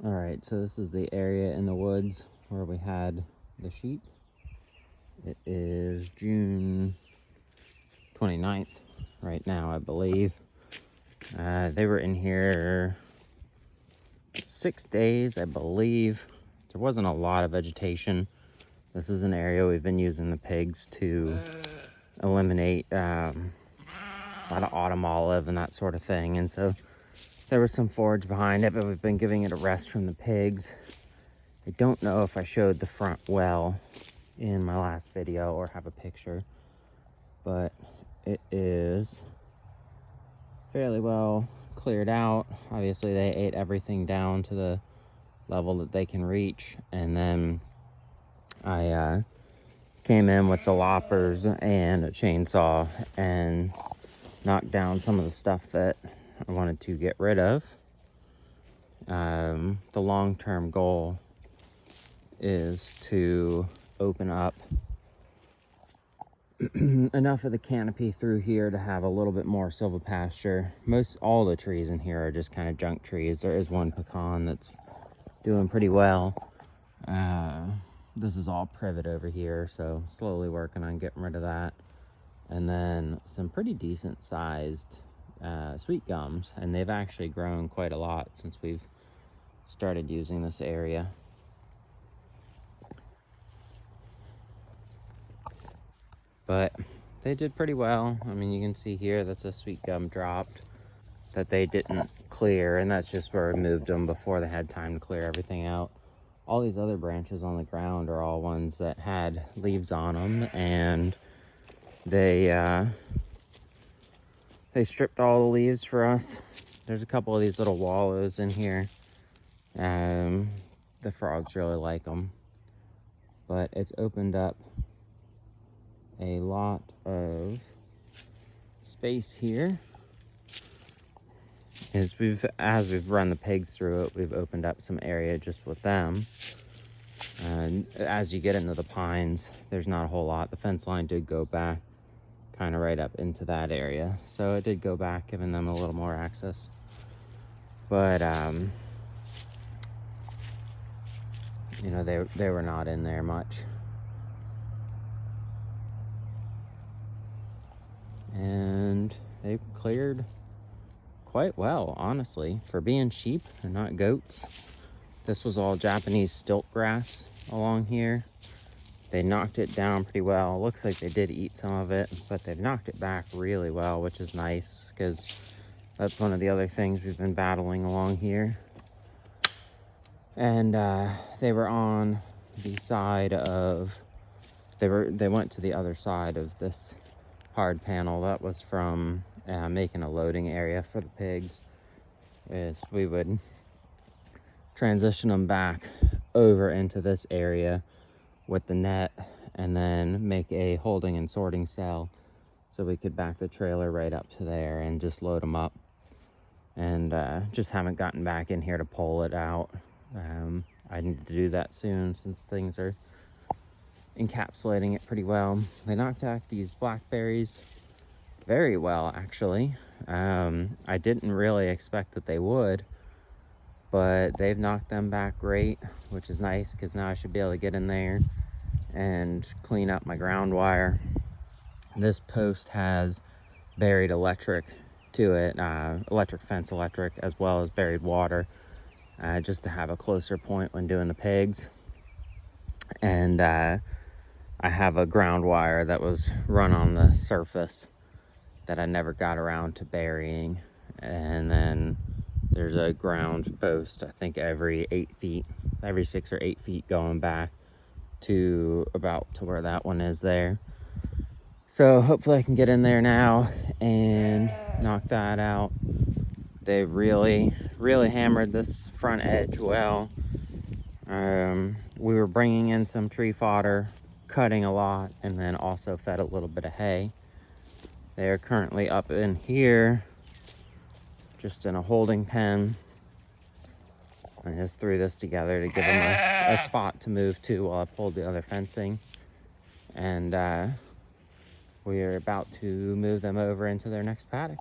All right, so this is the area in the woods where we had the sheep. It is June 29th right now, I believe. They were in here 6 days, I believe. There wasn't a lot of vegetation. This is an area we've been using the pigs to eliminate a lot of autumn olive and that sort of thing. And so there was some forage behind it, but we've been giving it a rest from the pigs. I don't know if I showed the front well in my last video or have a picture, but it is fairly well cleared out. Obviously they ate everything down to the level that they can reach, and then I came in with the loppers and a chainsaw and knocked down some of the stuff that I wanted to get rid of. The long-term goal is to open up enough of the canopy through here to have a little bit more silvopasture. All the trees in here are just kind of junk trees. There is one pecan that's doing pretty well. This is all privet over here, so slowly working on getting rid of that. And then some pretty decent sized sweet gums, and they've actually grown quite a lot since we've started using this area. But they did pretty well. I mean, you can see here that's a sweet gum dropped that they didn't clear, and that's just where we moved them before they had time to clear everything out. All these other branches on the ground are all ones that had leaves on them, and they stripped all the leaves for us. There's a couple of these little wallows in here. The frogs really like them, but it's opened up a lot of space here. As we've run the pigs through it, we've opened up some area just with them. And as you get into the pines, there's not a whole lot. The fence line did go back kind of right up into that area, so it did go back, giving them a little more access. But you know, they were not in there much. And they cleared quite well, honestly, for being sheep and not goats. This was all Japanese stilt grass along here. They knocked it down pretty well. Looks like they did eat some of it, but they've knocked it back really well, which is nice, because that's one of the other things we've been battling along here. And they were on the side of, they went to the other side of this hard panel. That was from making a loading area for the pigs. We would transition them back over into this area with the net, and then make a holding and sorting cell so we could back the trailer right up to there and just load them up. And just haven't gotten back in here to pull it out. I need to do that soon, since things are encapsulating it pretty well. They knocked out these blackberries very well, actually. I didn't really expect that they would, but they've knocked them back great, which is nice, because now I should be able to get in there and clean up my ground wire. This post has buried electric to it, electric fence electric, as well as buried water, just to have a closer point when doing the pigs. And I have a ground wire that was run on the surface that I never got around to burying. And then there's a ground post, I think every 8 feet, every 6 or 8 feet, going back to about to where that one is there. So hopefully I can get in there now and knock that out. They really hammered this front edge well. We were bringing in some tree fodder, cutting a lot, and then also fed a little bit of hay. They are currently up in here, just in a holding pen. I just threw this together to give them a spot to move to while I pulled the other fencing. And we are about to move them over into their next paddock.